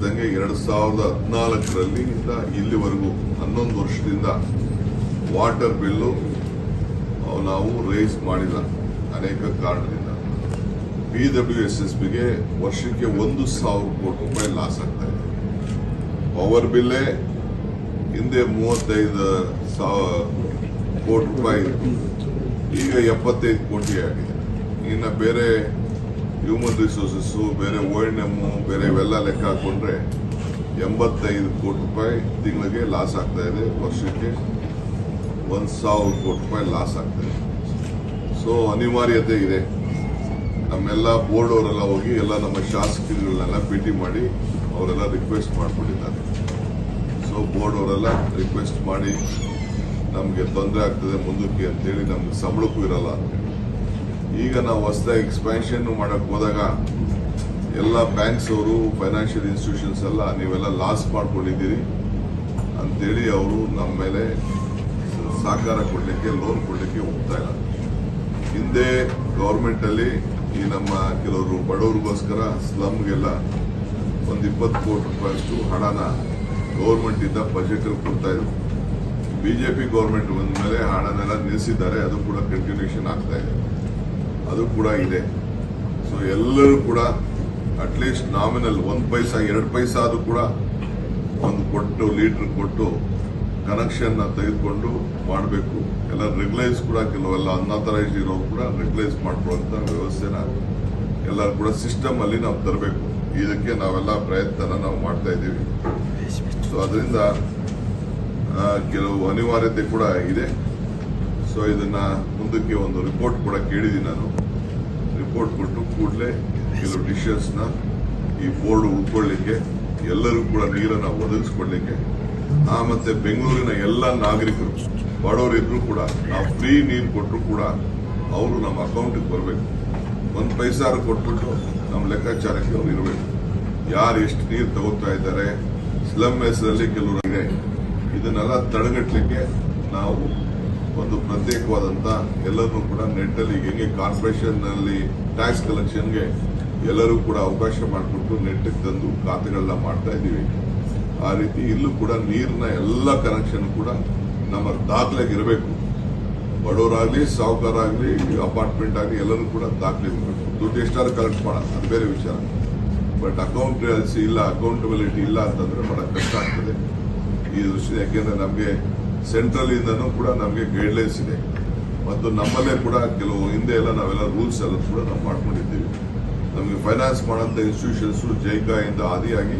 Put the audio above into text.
2014ರಲ್ಲಿ ಇಲ್ಲಿವರೆಗೂ 11 ವರ್ಷದಿಂದ water bill ನಾವು ರೈಸ್ ಮಾಡಿಲ್ಲ. ಅನೇಕ ಕಾರಣದಿಂದ PWSSBಗೆ ವರ್ಷಕ್ಕೆ 1,000 ಕೋಟಿ ರೂಪಾಯಿ ಲಾಸ್ ಆಗ್ತಾ ಇದೆ. ಪವರ್ ಬಿಲ್ಲೇ ಹಿಂದೆ 35,000 ಕೋಟಿ ರೂಪಾಯಿ ಈಗ 75 ಕೋಟಿ ಆಗಿದೆ. ಇನ್ನು ಬೇರೆ ಹ್ಯೂಮನ್ ರಿಸೋರ್ಸಸ್, ಬೇರೆ O&M, ಬೇರೆ ಇವೆಲ್ಲ ಲೆಕ್ಕ ಹಾಕೊಂಡ್ರೆ 85 ಕೋಟಿ ರೂಪಾಯಿ ತಿಂಗಳಿಗೆ ಲಾಸ್ ಆಗ್ತಾ ಇದೆ. ವರ್ಷಕ್ಕೆ 1,000 ಕೋಟಿ ರೂಪಾಯಿ ಲಾಸ್ ಆಗ್ತಾ ಇದೆ. ಸೊ ಅನಿವಾರ್ಯತೆ ಇದೆ. ನಮ್ಮೆಲ್ಲ ಬೋರ್ಡ್ ಅವರೆಲ್ಲ ಹೋಗಿ ಎಲ್ಲ ನಮ್ಮ ಶಾಸಕರುಗಳನ್ನೆಲ್ಲ ಭೇಟಿ ಮಾಡಿ ಅವರೆಲ್ಲ ರಿಕ್ವೆಸ್ಟ್ ಮಾಡ್ಕೊಂಡಿದ್ದಾರೆ. ಸೊ ಬೋರ್ಡ್ ಅವರೆಲ್ಲ ರಿಕ್ವೆಸ್ಟ್ ಮಾಡಿ ನಮಗೆ ತೊಂದರೆ ಆಗ್ತದೆ ಮುಂದಕ್ಕೆ ಅಂತೇಳಿ, ನಮ್ಗೆ ಸಂಬಳಕ್ಕೂ ಇರಲ್ಲ ಅಂತೇಳಿ. ಈಗ ನಾವು ಹೊಸದಾಗಿ ಎಕ್ಸ್ಪ್ಯಾನ್ಷನ್ ಮಾಡಕ್ ಹೋದಾಗ ಎಲ್ಲ ಬ್ಯಾಂಕ್ಸ್ ಅವರು, ಫೈನಾನ್ಷಿಯಲ್ ಇನ್ಸ್ಟಿಟ್ಯೂಷನ್ಸ್ ಎಲ್ಲ ನೀವೆಲ್ಲ ಲಾಸ್ ಮಾಡ್ಕೊಂಡಿದ್ದೀರಿ ಅಂತೇಳಿ ಅವರು ನಮ್ಮ ಮೇಲೆ ಸಹಕಾರ ಕೊಡ್ಲಿಕ್ಕೆ, ಲೋನ್ ಕೊಡ್ಲಿಕ್ಕೆ ಹೋಗ್ತಾ ಇಲ್ಲ. ಹಿಂದೆ ಗವರ್ಮೆಂಟ್ ಅಲ್ಲಿ ಈ ನಮ್ಮ ಕೆಲವರು ಬಡವರಿಗೋಸ್ಕರ ಸ್ಲಮ್ಗೆಲ್ಲ ಒಂದು 20 ಕೋಟಿ ರೂಪಾಯಿಯಷ್ಟು ಹಣನ ಗೌರ್ಮೆಂಟ್ ಇಂದ ಬಜೆಟ್ ಕೊಡ್ತಾ ಇದ್ರು. ಬಿಜೆಪಿ ಗೌರ್ಮೆಂಟ್ ಬಂದ ಮೇಲೆ ಹಣನೆಲ್ಲ ನಿಲ್ಲಿಸಿದ್ದಾರೆ. ಅದು ಕೂಡ ಕಂಟಿನ್ಯೂಷನ್ ಆಗ್ತಾ ಇದೆ, ಅದು ಕೂಡ ಇದೆ. ಸೊ ಎಲ್ಲರೂ ಕೂಡ ಅಟ್ಲೀಸ್ಟ್ ನಾಮಿನಲ್ 1 ಪೈಸಾ 2 ಪೈಸಾ ಅದು ಕೂಡ ಒಂದು ಕೊಟ್ಟು ಲೀಟರ್ ಕೊಟ್ಟು ಕನೆಕ್ಷನ್ ತೆಗೆದುಕೊಂಡು ಮಾಡಬೇಕು. ಎಲ್ಲ ರೆಗ್ಯುಲೈಸ್ ಕೂಡ, ಕೆಲವೆಲ್ಲ ಅನ್ಆಥರೈಸ್ಡ್ ಇರೋರು ಕೂಡ ರೆಗ್ಯುಲೈಸ್ ಮಾಡ್ಕೊಳ್ಳುವಂತ ವ್ಯವಸ್ಥೆನ ಎಲ್ಲರೂ ಕೂಡ ಸಿಸ್ಟಮ್ ಅಲ್ಲಿ ನಾವು ತರಬೇಕು. ಇದಕ್ಕೆ ನಾವೆಲ್ಲ ಪ್ರಯತ್ನ ನಾವು ಮಾಡ್ತಾ ಇದ್ದೀವಿ. ಸೊ ಅದರಿಂದ ಕೆಲವು ಅನಿವಾರ್ಯತೆ ಕೂಡ ಇದೆ. ಸೊ ಇದನ್ನ ಮುಂದಕ್ಕೆ ಒಂದು ರಿಪೋರ್ಟ್ ಕೂಡ ಕೇಳಿದ್ದೀನಿ ನಾನು. ರಿಪೋರ್ಟ್ ಕೊಟ್ಟು ಕೂಡಲೇ ಕೆಲವು ಡಿಶಸ್ ನ ಈ ಬೋರ್ಡ್ ಉಳ್ಕೊಳ್ಳಿಕ್ಕೆ, ಎಲ್ಲರೂ ಕೂಡ ನೀರನ್ನು ಒದಗಿಸ್ಕೊಡ್ಲಿಕ್ಕೆ, ಮತ್ತೆ ಬೆಂಗಳೂರಿನ ಎಲ್ಲ ನಾಗರಿಕರು ಬಡವರಿದ್ರು ಕೂಡ ನಾವು ಫ್ರೀ ನೀರು ಕೊಟ್ಟರು ಕೂಡ ಅವರು ನಮ್ಮ ಅಕೌಂಟಿಗೆ ಬರಬೇಕು. 1 ಪೈಸಾ ಕೊಟ್ಬಿಟ್ಟು ನಮ್ಮ ಲೆಕ್ಕಾಚಾರಕ್ಕೆ ಅವ್ರು ಇರಬೇಕು. ಯಾರು ಎಷ್ಟು ನೀರು ತಗೋತಾ ಇದ್ದಾರೆ, ಸ್ಲಮ್ ಹೆಸರಲ್ಲಿ ಕೆಲವರು ಇದೆ, ಇದನ್ನೆಲ್ಲ ತಡೆಗಟ್ಟಲಿಕ್ಕೆ ನಾವು ಒಂದು ಪ್ರತ್ಯೇಕವಾದಂತ ಎಲ್ಲರೂ ಕೂಡ ನೆಟ್ಟಲ್ಲಿ ಹೆಂಗೆ ಕಾರ್ಪೊರೇಷನ್ ನಲ್ಲಿ ಟ್ಯಾಕ್ಸ್ ಕಲೆಕ್ಷನ್ಗೆ ಎಲ್ಲರೂ ಕೂಡ ಅವಕಾಶ ಮಾಡಿಕೊಟ್ಟು ನೆಟ್ಟಿಗೆ ತಂದು ಖಾತೆಗಳನ್ನ ಮಾಡ್ತಾ ಇದ್ದೀವಿ. ಆ ರೀತಿ ಇಲ್ಲೂ ಕೂಡ ನೀರಿನ ಎಲ್ಲ ಕನೆಕ್ಷನ್ ಕೂಡ ನಮ್ಮ ದಾಖಲೆಗೆ ಇರಬೇಕು. ಬಡವರಾಗ್ಲಿ, ಸಾಹುಕಾರ ಆಗ್ಲಿ, ಅಪಾರ್ಟ್ಮೆಂಟ್ ಆಗಲಿ ಎಲ್ಲರೂ ಕೂಡ ದಾಖಲೆ ಇರಬೇಕು. ದುಡ್ಡು ಎಷ್ಟಾದ್ರೂ ಕಲೆಕ್ಟ್ ಮಾಡೋಣ, ಅದು ಬೇರೆ ವಿಚಾರ. ಬಟ್ ಅಕೌಂಟೆನ್ಸಿ ಇಲ್ಲ, ಅಕೌಂಟಬಿಲಿಟಿ ಇಲ್ಲ ಅಂತಂದ್ರೆ ಮಾಡಕ್ ಕಷ್ಟ ಆಗ್ತದೆ ಈ ದೃಷ್ಟಿ. ಯಾಕೆಂದ್ರೆ ನಮಗೆ ಸೆಂಟ್ರಲ್ ಇಂದನೂ ಕೂಡ ನಮಗೆ ಗೈಡ್ಲೈನ್ಸ್ ಇದೆ, ಮತ್ತು ನಮ್ಮಲ್ಲೇ ಕೂಡ ಕೆಲವು ಹಿಂದೆ ಎಲ್ಲ ನಾವೆಲ್ಲ ರೂಲ್ಸ್ ಎಲ್ಲ ಕೂಡ ನಾವು ಮಾಡ್ಕೊಂಡಿದ್ದೀವಿ. ನಮಗೆ ಫೈನಾನ್ಸ್ ಮಾಡೋಂಥ ಇನ್ಸ್ಟಿಟ್ಯೂಷನ್ಸ್ ಜೈಕಾ ಇಂದ ಆದಿಯಾಗಿ